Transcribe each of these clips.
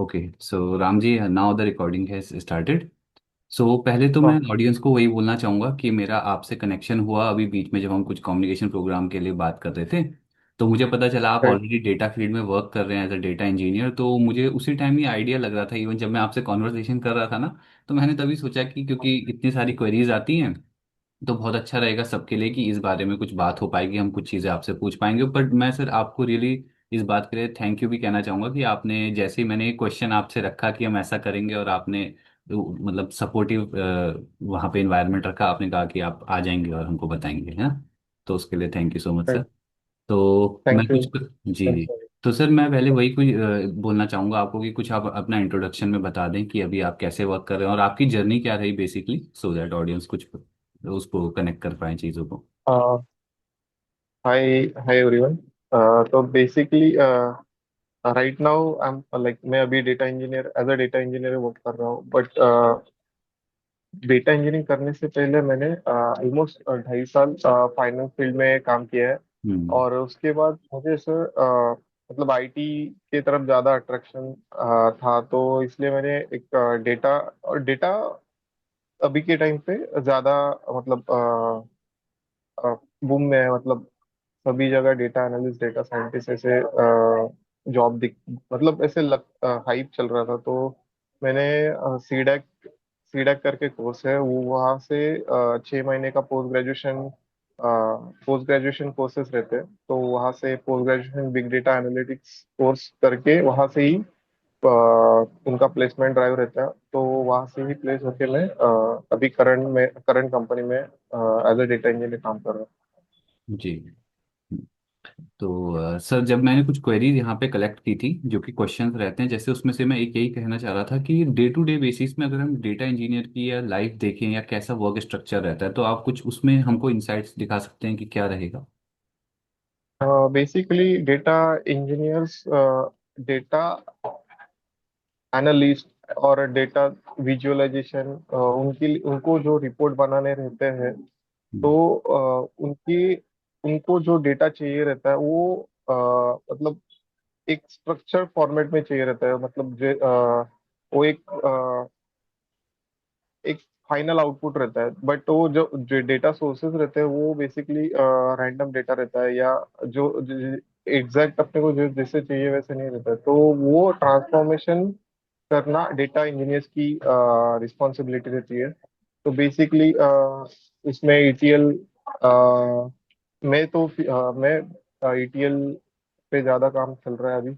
Okay, so Ram ji, now the recording has started. So पहले तो मैं ओके। ऑडियंस को वही बोलना चाहूँगा कि मेरा आपसे कनेक्शन हुआ अभी बीच में जब हम कुछ कम्युनिकेशन प्रोग्राम के लिए बात कर रहे थे। तो मुझे पता चला आप राइट। ऑलरेडी डेटा फील्ड में वर्क कर रहे हैं एज अ डेटा इंजीनियर। तो मुझे उसी टाइम ही आइडिया लग रहा था, इवन जब मैं आपसे कॉन्वर्सेशन कर रहा था ना, तो मैंने तभी सोचा कि क्योंकि इतनी सारी क्वेरीज आती हैं तो बहुत अच्छा रहेगा सबके लिए कि इस बारे में कुछ बात हो पाएगी, हम कुछ चीज़ें आपसे पूछ पाएंगे। बट मैं सर आपको रियली इस बात के लिए थैंक यू भी कहना चाहूँगा कि आपने जैसे ही मैंने क्वेश्चन आपसे रखा कि हम ऐसा करेंगे और आपने मतलब सपोर्टिव वहाँ पे इन्वायरमेंट रखा, आपने कहा कि आप आ जाएंगे और हमको बताएंगे, है ना। तो उसके लिए thank you so much sir. Right. तो मैं थैंक यू। कुछ जी आई एम जी। सॉरी। तो सर मैं पहले वही कुछ बोलना चाहूँगा आपको कि कुछ आप अपना इंट्रोडक्शन में बता दें कि अभी आप कैसे वर्क कर रहे हैं और आपकी जर्नी क्या रही बेसिकली, सो दैट ऑडियंस कुछ उसको कनेक्ट कर पाए चीज़ों को। हाय। Hi everyone. तो basically right now I am like मैं अभी data engineer as a data engineer work कर रहा हूँ, बट डेटा इंजीनियरिंग करने से पहले मैंने ऑलमोस्ट 2.5 साल फाइनेंस फील्ड में काम किया है। हम्म। और उसके बाद मुझे सर मतलब आईटी की तरफ ज़्यादा अट्रैक्शन था, तो इसलिए मैंने एक डेटा और डेटा अभी के टाइम पे ज़्यादा मतलब बूम में है। मतलब सभी जगह डेटा एनालिस्ट डेटा साइंटिस्ट ऐसे जॉब दिख मतलब ऐसे लग हाइप चल रहा था। तो मैंने सीडैक सीडैक करके कोर्स है वो, वहाँ से 6 महीने का पोस्ट ग्रेजुएशन कोर्सेज रहते हैं। तो वहाँ से post graduation big data analytics course करके वहाँ से ही उनका प्लेसमेंट ड्राइव रहता है। तो वहाँ से ही प्लेस होके मैं अभी करंट कंपनी में एज अ डेटा इंजीनियर काम कर रहा जी। तो सर जब मैंने कुछ क्वेरीज यहाँ पे कलेक्ट की थी जो कि क्वेश्चंस रहते हैं, जैसे उसमें से मैं एक यही कहना चाह रहा था कि डे टू डे बेसिस में अगर हम डेटा इंजीनियर की या लाइफ देखें या कैसा वर्क स्ट्रक्चर रहता है, तो आप कुछ उसमें हमको इंसाइट्स दिखा सकते हैं कि क्या रहेगा। हूँ। Basically data engineers, data analyst और डेटा विजुअलाइजेशन, उनकी उनको जो रिपोर्ट बनाने रहते हैं, तो हम्म। उनकी उनको जो डेटा चाहिए रहता है वो मतलब एक स्ट्रक्चर फॉर्मेट में चाहिए रहता है। मतलब वो एक फाइनल आउटपुट रहता है, बट वो जो जो डेटा सोर्सेज रहते हैं वो बेसिकली रैंडम डेटा रहता है, या जो एग्जैक्ट अपने को जो जैसे चाहिए वैसे नहीं रहता है। तो वो ट्रांसफॉर्मेशन करना डेटा इंजीनियर्स की रिस्पॉन्सिबिलिटी रहती है। तो बेसिकली इसमें ईटीएल, मैं ईटीएल पे ज़्यादा काम चल रहा है अभी।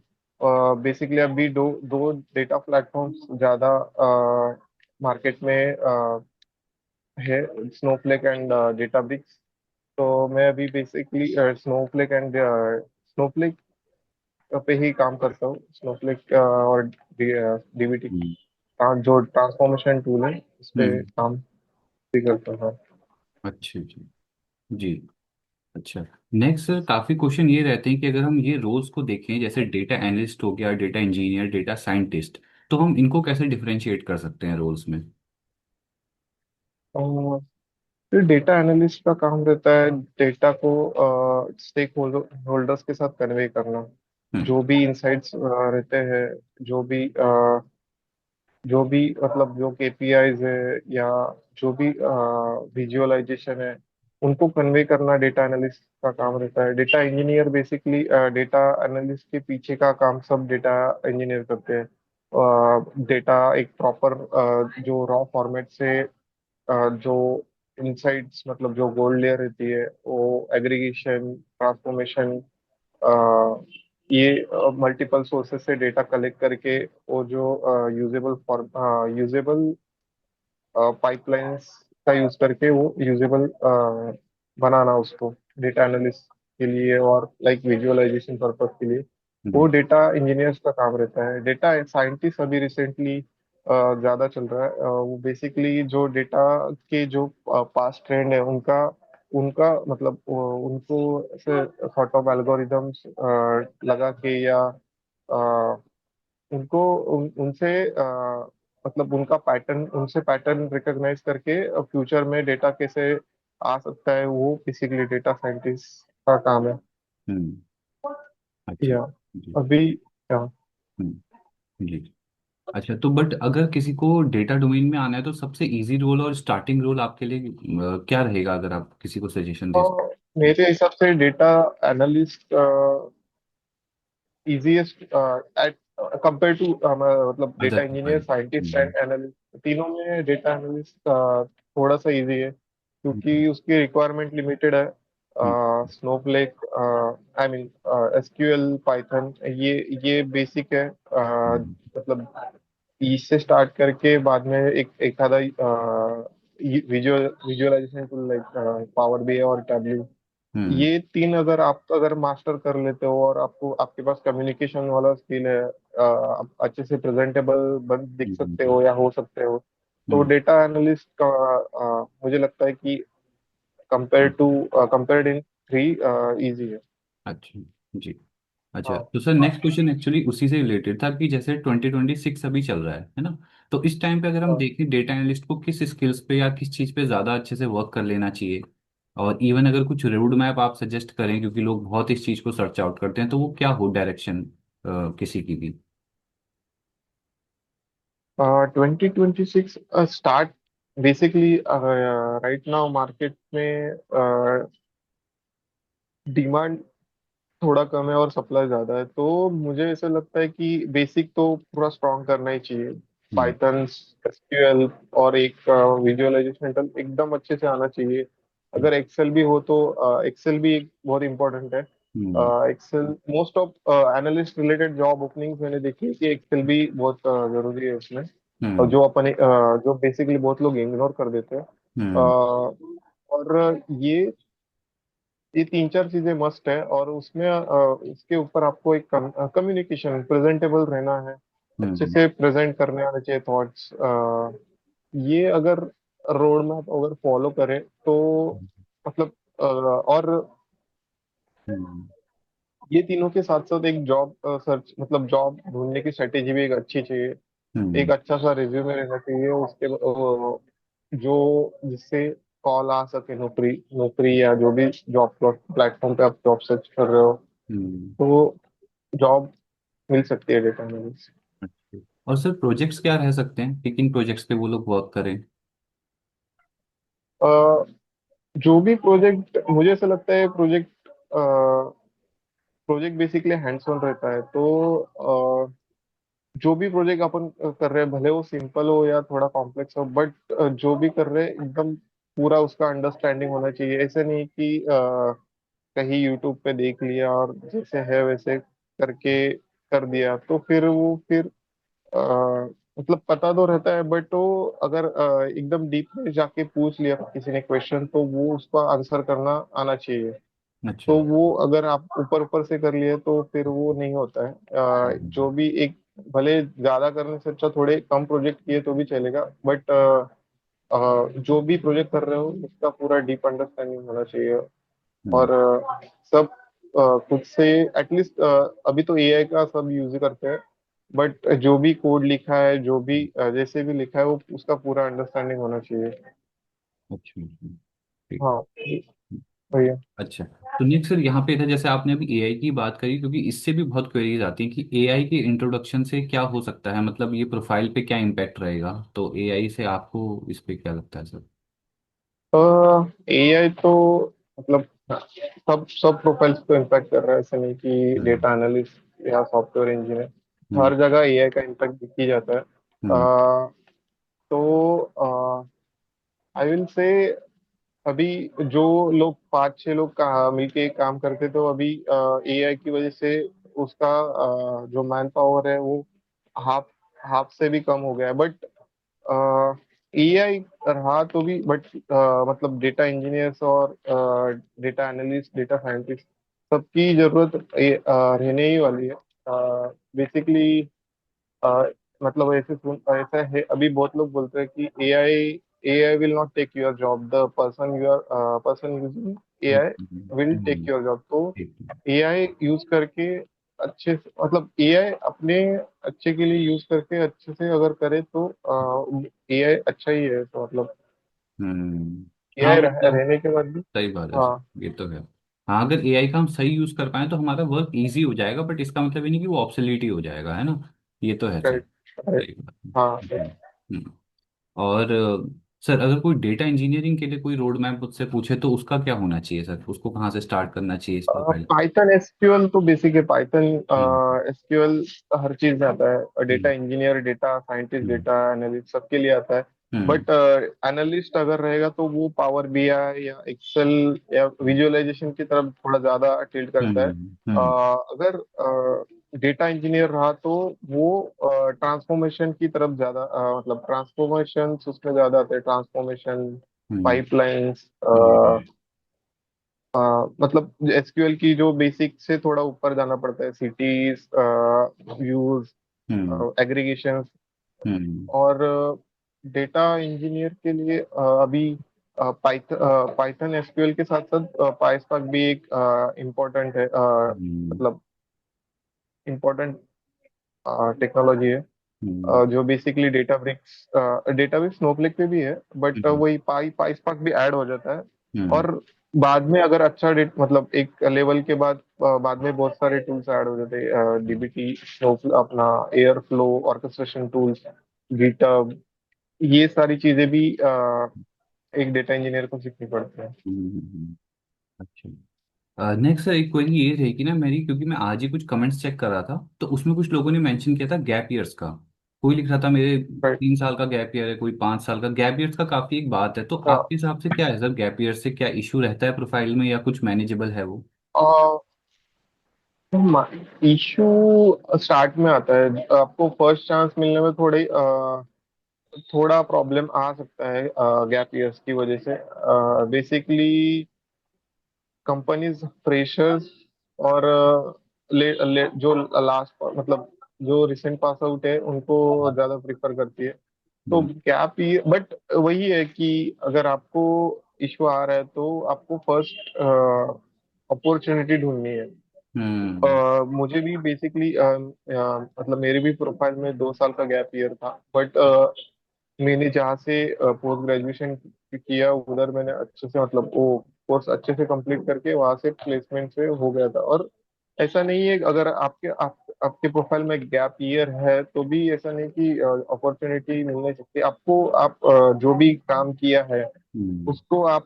बेसिकली अभी दो दो डेटा प्लेटफॉर्म्स ज़्यादा मार्केट में है, स्नोफ्लेक एंड डेटाब्रिक्स। तो मैं अभी बेसिकली स्नोफ्लेक पे ही काम करता हूँ। स्नोफ्लेक और डीबीटी हम्म। जो ट्रांसफॉर्मेशन टूल है उस पे हम्म। काम भी करता हूँ। अच्छा जी। जी। अच्छा। नेक्स्ट सर, काफ़ी क्वेश्चन ये रहते हैं कि अगर हम ये रोल्स को देखें, जैसे डेटा एनालिस्ट हो गया, डेटा इंजीनियर, डेटा साइंटिस्ट, तो हम इनको कैसे डिफरेंशिएट कर सकते हैं रोल्स में। और फिर डेटा एनालिस्ट का काम रहता है डेटा को स्टेक होल्डर्स के साथ कन्वे करना। हम्म। जो भी इंसाइट्स रहते हैं, जो भी मतलब जो केपीआईज है, या जो भी विजुअलाइजेशन है, उनको कन्वे करना डेटा एनालिस्ट का काम रहता है। Data engineer basically data analyst के पीछे का काम सब डेटा इंजीनियर करते हैं। डेटा एक प्रॉपर जो रॉ फॉर्मेट से जो इनसाइट्स मतलब जो गोल्ड लेयर रहती है वो एग्रीगेशन ट्रांसफॉर्मेशन, ये मल्टीपल सोर्सेस से डेटा कलेक्ट करके वो जो यूजेबल पाइपलाइंस का यूज करके वो यूजेबल बनाना उसको डेटा एनालिस्ट के लिए और लाइक विजुअलाइजेशन पर्पस के लिए, वो हम्म। डेटा इंजीनियर्स का काम रहता है। डेटा साइंटिस्ट अभी रिसेंटली ज़्यादा चल रहा है। वो बेसिकली जो डेटा के जो पास्ट ट्रेंड है उनका उनका मतलब उनको ऐसे सॉर्ट ऑफ एल्गोरिदम्स लगा के, या उनको उनसे मतलब उनसे पैटर्न रिकॉग्नाइज करके फ्यूचर में डेटा कैसे आ सकता है, वो बेसिकली डेटा साइंटिस्ट का काम है। हम्म। अच्छा। या जी। अभी या हम्म। जी। अच्छा, तो बट अगर किसी को डेटा डोमेन में आना है तो सबसे इजी रोल और स्टार्टिंग रोल आपके लिए क्या रहेगा, अगर आप किसी को सजेशन दे सकते मेरे हिसाब से data analyst easiest at compare to मतलब data other engineer, profile? Scientist hmm. And analyst, तीनों में डेटा एनालिस्ट थोड़ा सा इजी है, हम्म। क्योंकि उसकी रिक्वायरमेंट लिमिटेड है। Hmm. Snowflake, I mean SQL, Python, ये बेसिक है। हम्म। मतलब इससे स्टार्ट करके बाद में एक आधा visualization tool like power BI और टैबल्यू, हम्म। ये तीन अगर आप अगर मास्टर कर लेते हो और आपको आपके पास कम्युनिकेशन वाला स्किल है, आप अच्छे से प्रेजेंटेबल बन दिख सकते हम्म। हो या हो सकते हो, तो हम्म। डेटा एनालिस्ट का मुझे लगता है कि compare hmm. To compared in three easy है। अच्छा जी। अच्छा, हाँ तो सर नेक्स्ट क्वेश्चन एक्चुअली उसी से रिलेटेड था कि जैसे 2026 अभी चल रहा है ना? तो इस टाइम पे अगर हम हाँ। देखें डेटा एनालिस्ट को किस स्किल्स पे या किस चीज़ पे ज़्यादा अच्छे से वर्क कर लेना चाहिए, और इवन अगर कुछ रोड मैप आप सजेस्ट करें, क्योंकि लोग बहुत इस चीज़ को सर्च आउट करते हैं, तो वो क्या हो डायरेक्शन किसी की भी? 2026 start basically right now market में डिमांड थोड़ा कम है और सप्लाई ज्यादा है, तो मुझे ऐसा लगता है कि बेसिक तो पूरा स्ट्रॉन्ग करना ही चाहिए। हम्म। पाइथन, एसक्यूएल और एक विजुअलाइजेशन टूल एकदम अच्छे से आना चाहिए। हम्म। अगर एक्सेल भी हो तो एक्सेल भी एक बहुत इंपॉर्टेंट है। Hmm. Excel most of analyst related job openings मैंने देखी है कि एक्सेल भी बहुत जरूरी है उसमें, और हम्म। जो अपन जो बेसिकली बहुत लोग इग्नोर कर देते हैं। हम्म। और ये तीन चार चीजें मस्ट है, और उसमें उसके ऊपर आपको एक कम्युनिकेशन प्रेजेंटेबल रहना है, अच्छे हम्म। से प्रेजेंट करने आने चाहिए थॉट्स। ये अगर रोड मैप अगर फॉलो करें तो मतलब और हम्म। ये तीनों के साथ साथ एक जॉब सर्च मतलब जॉब ढूंढने की स्ट्रेटेजी भी एक अच्छी चाहिए। एक हम्म। अच्छा सा रिज्यूमे रहना चाहिए उसके जो जिससे कॉल आ सके, नौकरी नौकरी या जो भी जॉब प्लेटफॉर्म पे आप जॉब सर्च कर रहे हो, हम्म। तो जॉब मिल सकती है डेटा एनालिस्ट। अच्छा। और सर प्रोजेक्ट्स क्या रह सकते हैं कि किन प्रोजेक्ट्स पे वो लोग वर्क करें? जो भी प्रोजेक्ट, मुझे ऐसा लगता है प्रोजेक्ट बेसिकली हैंड्स ऑन रहता है, तो जो भी प्रोजेक्ट अपन कर रहे हैं, भले वो सिंपल हो या थोड़ा कॉम्प्लेक्स हो, बट जो भी कर रहे हैं एकदम पूरा उसका अंडरस्टैंडिंग होना चाहिए। ऐसे नहीं कि कहीं यूट्यूब पे देख लिया और जैसे है वैसे करके कर दिया, तो फिर वो फिर मतलब पता तो रहता है, बट वो अगर एकदम डीप में जाके पूछ लिया किसी ने क्वेश्चन, तो वो उसका आंसर करना आना चाहिए। अच्छा। तो वो अगर आप ऊपर ऊपर से कर लिए तो फिर वो नहीं होता है। जो हम्म। भी एक, भले ज्यादा करने से अच्छा थोड़े कम प्रोजेक्ट किए तो भी चलेगा, बट जो भी प्रोजेक्ट कर रहे हो उसका पूरा डीप अंडरस्टैंडिंग होना चाहिए। हम्म। और सब खुद से एटलीस्ट, अभी तो एआई का सब यूज करते हैं, बट जो भी कोड लिखा है, जो भी जैसे भी लिखा है, वो उसका पूरा अंडरस्टैंडिंग होना चाहिए। अच्छा। ठीक। हाँ भैया। अच्छा, तो नेक्स्ट सर यहाँ पे था, जैसे आपने अभी एआई की बात करी, क्योंकि इससे भी बहुत क्वेरीज आती हैं कि एआई के इंट्रोडक्शन से क्या हो सकता है, मतलब ये प्रोफाइल पे क्या इम्पैक्ट रहेगा, तो एआई से आपको इस पे क्या लगता है सर? एआई तो मतलब सब सब प्रोफाइल्स को इम्पैक्ट कर रहा है, ऐसा नहीं कि हम्म। डेटा एनालिस्ट या सॉफ्टवेयर इंजीनियर, हम्म। हर जगह एआई का इम्पैक्ट दिख ही जाता है। हम्म। तो आई विल से अभी जो लोग पांच छह लोग मिलके काम करते, तो अभी एआई की वजह से उसका जो मैन पावर है वो हाफ हाफ से भी कम हो गया है। बट एआई रहा तो भी, बट मतलब डेटा इंजीनियर्स और डेटा एनालिस्ट, डेटा साइंटिस्ट, सबकी जरूरत रहने ही वाली है। बेसिकली अ, मतलब ऐसा है, अभी बहुत लोग बोलते हैं कि AI will not take your job, the person using AI will take your job. तो ठीक। एआई यूज करके अच्छे मतलब एआई अपने अच्छे के लिए यूज करके अच्छे से अगर करे तो एआई अच्छा ही है, तो मतलब हम्म। हाँ एआई मतलब रहने के बाद भी। सही बात है हाँ सर, ये तो है। हाँ, अगर एआई का हम सही यूज कर पाए तो हमारा वर्क इजी हो जाएगा, बट इसका मतलब ये नहीं कि वो ऑब्सोलीट ही हो जाएगा, है ना? ये तो है सर। अरे, सही बात है। हाँ। हम्म। और सर अगर कोई डेटा इंजीनियरिंग के लिए कोई रोड मैप मुझसे पूछे तो उसका क्या होना चाहिए सर, उसको कहाँ से स्टार्ट करना चाहिए इस प्रोफाइल। पाइथन एसक्यूएल तो बेसिक है। पाइथन हम्म। एसक्यूएल हर चीज में आता है। डेटा हम्म। इंजीनियर, डेटा साइंटिस्ट, हम्म। डेटा एनालिस्ट सबके लिए आता है। हम्म। बट एनालिस्ट अगर रहेगा तो वो पावर बीआई या एक्सेल या विजुअलाइजेशन की तरफ थोड़ा ज्यादा टिल्ट करता है। हम्म। हम्म। अगर डेटा इंजीनियर रहा तो वो ट्रांसफॉर्मेशन की तरफ ज्यादा मतलब ट्रांसफॉर्मेशन उसमें ज्यादा आते हैं। ट्रांसफॉर्मेशन, हम्म। पाइपलाइंस, हम्म। मतलब एसक्यूएल की जो बेसिक से थोड़ा ऊपर जाना पड़ता है। सिटीज, व्यूज, हम्म। एग्रीगेशन। हम्म। और डेटा इंजीनियर के लिए अभी पाइथन एसक्यूएल के साथ साथ पाइस्पार्क भी एक इम्पोर्टेंट है, हम्म। मतलब इम्पोर्टेंट टेक्नोलॉजी है। हम्म। जो बेसिकली डेटाब्रिक्स स्नोफ्लेक पे भी है, बट हम्म। वही पाइस्पार्क भी ऐड हो जाता है। हम्म। और बाद में अगर अच्छा डेट मतलब एक लेवल के बाद बाद में बहुत सारे टूल्स ऐड हो जाते हैं। डीबीटी, स्नो, अपना air flow, orchestration tools, GitHub, ये सारी चीजें भी एक डेटा इंजीनियर को सीखनी पड़ती है। हम्म। अच्छा। नेक्स्ट सर एक क्वेरी ये रही कि ना मेरी, क्योंकि मैं आज ही कुछ कमेंट्स चेक कर रहा था तो उसमें कुछ लोगों ने मेंशन किया था गैप ईयर्स का। कोई लिख रहा था मेरे राइट। 3 साल का गैप ईयर है, कोई 5 साल का। गैप ईयर्स का काफी एक बात है, तो आपके हिसाब से क्या है सर, गैप ईयर से क्या इशू रहता है प्रोफाइल में या कुछ मैनेजेबल है वो। इशू स्टार्ट में आता है। आपको फर्स्ट चांस मिलने में थोड़ा प्रॉब्लम आ सकता है गैप ईयर्स की वजह से। बेसिकली कंपनीज फ्रेशर्स और जो लास्ट मतलब जो रिसेंट पास आउट है उनको ज्यादा प्रिफर करती है। तो हम्म। गैप ईयर, बट वही है कि अगर आपको इशू आ रहा है तो आपको फर्स्ट अपॉर्चुनिटी ढूंढनी है। हम्म। मुझे भी बेसिकली मतलब मेरे भी प्रोफाइल में 2 साल का गैप ईयर था। बट मैंने जहाँ से पोस्ट ग्रेजुएशन किया उधर मैंने अच्छे से मतलब वो कोर्स अच्छे से कंप्लीट करके वहां से प्लेसमेंट से हो गया था। और ऐसा नहीं है अगर आपके प्रोफाइल में गैप ईयर है तो भी ऐसा नहीं कि अपॉर्चुनिटी मिल नहीं सकती आपको। आप जो भी काम किया है हम्म। उसको आप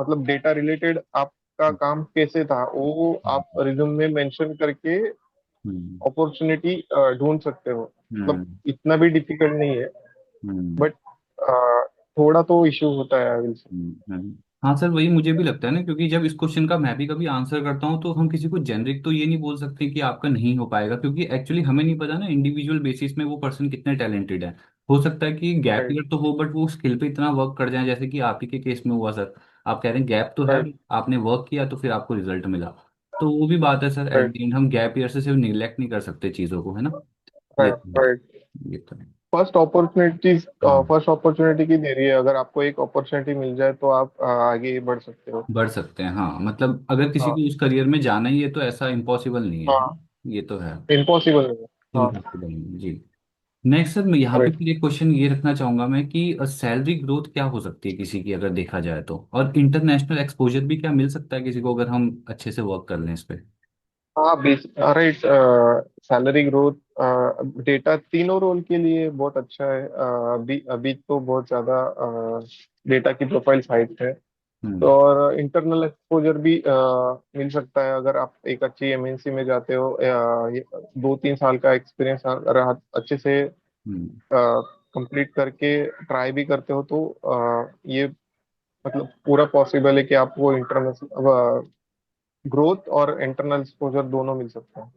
मतलब डेटा रिलेटेड आपका काम कैसे था वो आप रिज्यूम में मेंशन करके हम्म। अपॉर्चुनिटी ढूंढ सकते हो। मतलब हम्म। इतना भी डिफिकल्ट नहीं है। हम्म। बट थोड़ा तो इशू होता है, आई विल से। हाँ सर वही मुझे भी लगता है ना, क्योंकि जब इस क्वेश्चन का मैं भी कभी आंसर करता हूँ तो हम किसी को जेनरिक तो ये नहीं बोल सकते कि आपका नहीं हो पाएगा, क्योंकि एक्चुअली हमें नहीं पता ना इंडिविजुअल बेसिस में वो पर्सन कितने टैलेंटेड है। हो सकता है कि गैप राइट। ईयर तो हो बट वो स्किल पे इतना वर्क कर जाए, जैसे कि आप ही के केस में हुआ सर। आप कह रहे हैं गैप तो है, राइट। आपने वर्क किया तो फिर आपको रिजल्ट मिला। तो वो भी बात है sir, at right. The end हम गैप ईयर से सिर्फ निगलेक्ट नहीं कर सकते चीज़ों को, है ना। ये राइट। तो है। राइट। ये तो है। हाँ फर्स्ट अपॉर्चुनिटी की दे रही है। अगर आपको एक अपॉर्चुनिटी मिल जाए तो आप आगे बढ़ सकते हो। बढ़ सकते हैं, हाँ मतलब अगर किसी हाँ। को उस करियर में जाना ही है तो ऐसा इम्पॉसिबल नहीं है। हाँ। ये तो है। इम्पॉसिबल नहीं है। हाँ। इम्पॉसिबल नहीं है जी। नेक्स्ट सर मैं यहाँ पे राइट। फिर एक क्वेश्चन ये रखना चाहूंगा मैं कि सैलरी ग्रोथ क्या हो सकती है किसी की अगर देखा जाए तो, और इंटरनेशनल एक्सपोजर भी क्या मिल सकता है किसी को अगर हम अच्छे से वर्क कर लें इस पे। हाँ, राइट। सैलरी ग्रोथ डेटा तीनों रोल के लिए बहुत अच्छा है। अभी अभी तो बहुत ज्यादा डेटा की प्रोफाइल हाइट है। तो हम्म। और इंटरनल एक्सपोजर भी मिल सकता है अगर आप एक अच्छी एमएनसी में जाते हो। 2-3 साल का एक्सपीरियंस अगर आप अच्छे से हम्म। कंप्लीट करके ट्राई भी करते हो तो ये मतलब पूरा पॉसिबल है कि आपको इंटरनल ग्रोथ और इंटरनल एक्सपोजर दोनों मिल सकते हैं।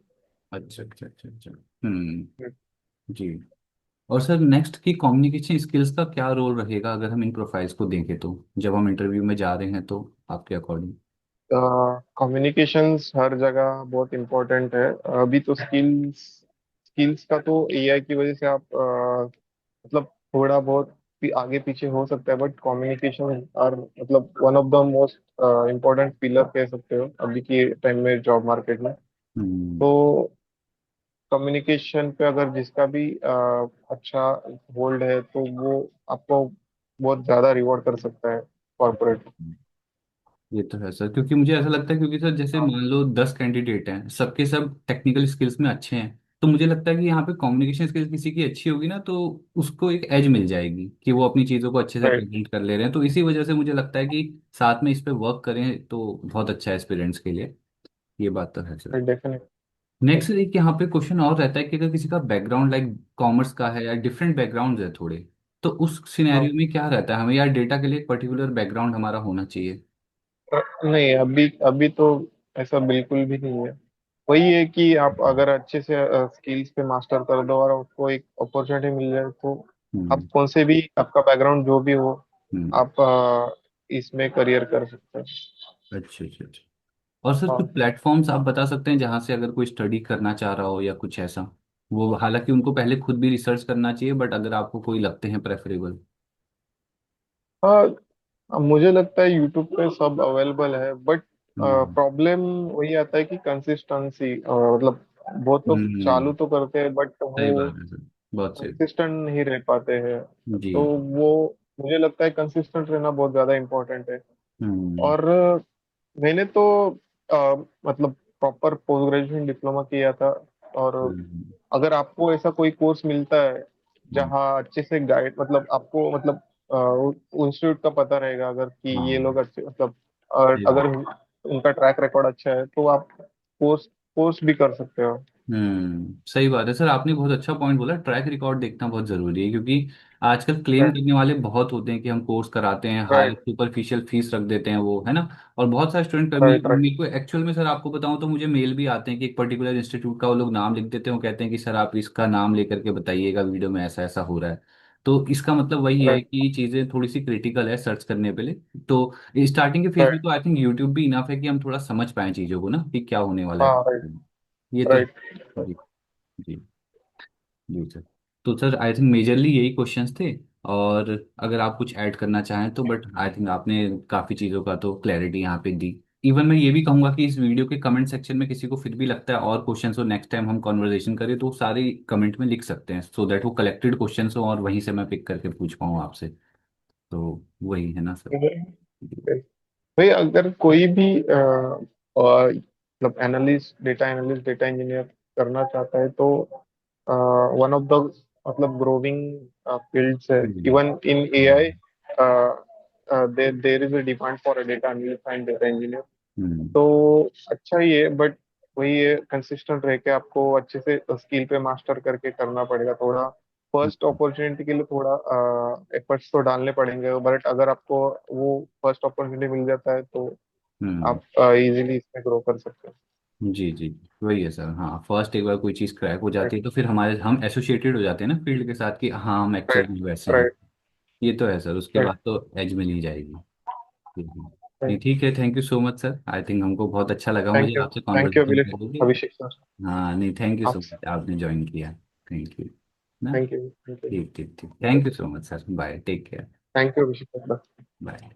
अच्छा अच्छा अच्छा अच्छा। हम्म। जी। और सर नेक्स्ट की कम्युनिकेशन स्किल्स का क्या रोल रहेगा अगर हम इन प्रोफाइल्स को देखें तो, जब हम इंटरव्यू में जा रहे हैं तो आपके अकॉर्डिंग। कम्युनिकेशंस हर जगह बहुत इम्पोर्टेंट है। अभी तो स्किल्स स्किल्स का तो एआई की वजह से आप मतलब थोड़ा बहुत भी आगे पीछे हो सकता है। बट कम्युनिकेशन और मतलब one of the most important pillar कह सकते हो अभी के टाइम में जॉब मार्केट में। हम्म। तो कम्युनिकेशन पे अगर जिसका भी अच्छा होल्ड है तो वो आपको बहुत ज्यादा रिवॉर्ड कर सकता है कॉर्पोरेट। ये तो है सर, क्योंकि मुझे ऐसा लगता है क्योंकि सर जैसे मान लो 10 कैंडिडेट हैं, सबके सब टेक्निकल स्किल्स में अच्छे हैं, तो मुझे लगता है कि यहाँ पे कम्युनिकेशन स्किल किसी की अच्छी होगी ना, तो उसको एक एज मिल जाएगी कि वो अपनी चीज़ों को अच्छे से राइट। प्रेजेंट कर ले रहे हैं। तो इसी वजह से मुझे लगता है कि साथ में इस पे वर्क करें तो बहुत अच्छा है स्टूडेंट्स के लिए। ये बात तो है सर। डेफिनेटली। नेक्स्ट एक यहाँ पे क्वेश्चन और रहता है कि अगर किसी का बैकग्राउंड लाइक कॉमर्स का है या डिफरेंट बैकग्राउंड है थोड़े, तो उस सिनेरियो में क्या रहता है, हमें यार डेटा के लिए एक पर्टिकुलर बैकग्राउंड हमारा होना चाहिए? नहीं, अभी अभी तो ऐसा बिल्कुल भी नहीं है। वही है कि आप अगर अच्छे से स्किल्स पे मास्टर कर दो और आपको एक अपॉर्चुनिटी मिल जाए, तो आप हम्म। कौन से भी, आपका बैकग्राउंड जो भी हो, हम्म। आप इसमें करियर कर सकते हैं। अच्छा अच्छा अच्छा। और सर कुछ हाँ। प्लेटफॉर्म्स आप बता सकते हैं जहाँ से अगर कोई स्टडी करना चाह रहा हो या कुछ ऐसा, वो हालांकि उनको पहले खुद भी रिसर्च करना चाहिए, बट अगर आपको कोई लगते हैं प्रेफरेबल। हाँ, अब मुझे लगता है यूट्यूब पे सब अवेलेबल है, बट हम्म। प्रॉब्लम वही आता है कि कंसिस्टेंसी, मतलब बहुत लोग हम्म। चालू तो करते हैं बट वो सही बात है सर। बहुत सही। कंसिस्टेंट नहीं रह पाते हैं। जी। तो वो, मुझे लगता है कंसिस्टेंट रहना बहुत ज्यादा इम्पोर्टेंट है। हम्म। और मैंने तो मतलब प्रॉपर पोस्ट ग्रेजुएशन डिप्लोमा किया था। और हम्म। अगर आपको ऐसा कोई कोर्स मिलता है हम्म। जहाँ अच्छे से गाइड, मतलब आपको, मतलब इंस्टीट्यूट का पता रहेगा अगर कि ये लोग हाँ। अच्छे, मतलब सही अगर बात। उनका ट्रैक रिकॉर्ड अच्छा है, तो आप कोर्स कोर्स भी कर सकते हो। सही बात है सर, आपने बहुत अच्छा पॉइंट बोला, ट्रैक रिकॉर्ड देखना बहुत जरूरी है, क्योंकि आजकल क्लेम राइट। करने वाले बहुत होते हैं कि हम कोर्स कराते हैं, हाई राइट। सुपरफिशियल फीस रख देते हैं वो, है ना। और बहुत सारे स्टूडेंट राइट। राइट। मेरे को एक्चुअल में सर आपको बताऊं तो मुझे मेल भी आते हैं कि एक पर्टिकुलर इंस्टीट्यूट का वो लोग नाम लिख देते हैं, वो कहते हैं कि सर आप इसका नाम लेकर के बताइएगा वीडियो में ऐसा ऐसा हो रहा है। तो इसका मतलब वही है राइट। कि चीज़ें थोड़ी सी क्रिटिकल है सर्च करने पे लिए। तो स्टार्टिंग के फेज में राइट। तो आई थिंक यूट्यूब भी इनफ है कि हम थोड़ा समझ पाएं चीज़ों को ना, कि क्या होने वाला हाँ। है। राइट। ये तो है। राइट। जी। जी। जी सर। तो सर आई थिंक मेजरली यही क्वेश्चंस थे। और अगर आप कुछ ऐड करना चाहें तो, बट आई थिंक आपने काफ़ी चीज़ों का तो क्लैरिटी यहाँ पे दी। इवन मैं ये भी कहूँगा कि इस वीडियो के कमेंट सेक्शन में किसी को फिर भी लगता है और क्वेश्चंस हो नेक्स्ट टाइम हम कॉन्वर्जेशन करें, तो वो सारे कमेंट में लिख सकते हैं, सो दैट वो कलेक्टेड क्वेश्चंस हो और वहीं से मैं पिक करके पूछ पाऊँ आपसे। तो वही है ना सर। भाई, अगर कोई भी मतलब analyst, data analyst, data engineer करना चाहता है, तो वन ऑफ द, मतलब ग्रोविंग फील्ड्स है। Hmm. Even in AI there is a demand for a data analyst and data engineer. Hmm. तो अच्छा ही है, बट वही है, कंसिस्टेंट रह के आपको अच्छे से स्किल पे मास्टर करके करना पड़ेगा थोड़ा। फर्स्ट अपॉर्चुनिटी के लिए थोड़ा एफर्ट्स तो डालने पड़ेंगे, बट अगर आपको वो फर्स्ट अपॉर्चुनिटी मिल जाता है, तो हम्म। आप इजीली इसमें ग्रो कर सकते हो। जी जी। वही है सर, हाँ फर्स्ट एक बार कोई चीज़ क्रैक हो जाती राइट। है तो फिर हमारे हम एसोसिएटेड हो जाते हैं ना फील्ड के साथ कि हाँ हम एक्चुअल राइट। में वैसे हैं। राइट। ये तो है सर, उसके राइट। बाद तो एज मिल ही जाएगी। नहीं राइट। ठीक है, thank you so much sir, I think हमको बहुत अच्छा लगा मुझे थैंक यू। आपसे थैंक यू कॉन्वर्सेशन अभिषेक, करके। अभिषेक सर। हाँ नहीं थैंक यू सो आप। मच, आपने ज्वाइन किया। Thank you. ना। Thank you. थैंक ठीक ठीक ठीक, you. Thank you so much sir, bye, take care. Thank you Abhishek sir. Bye.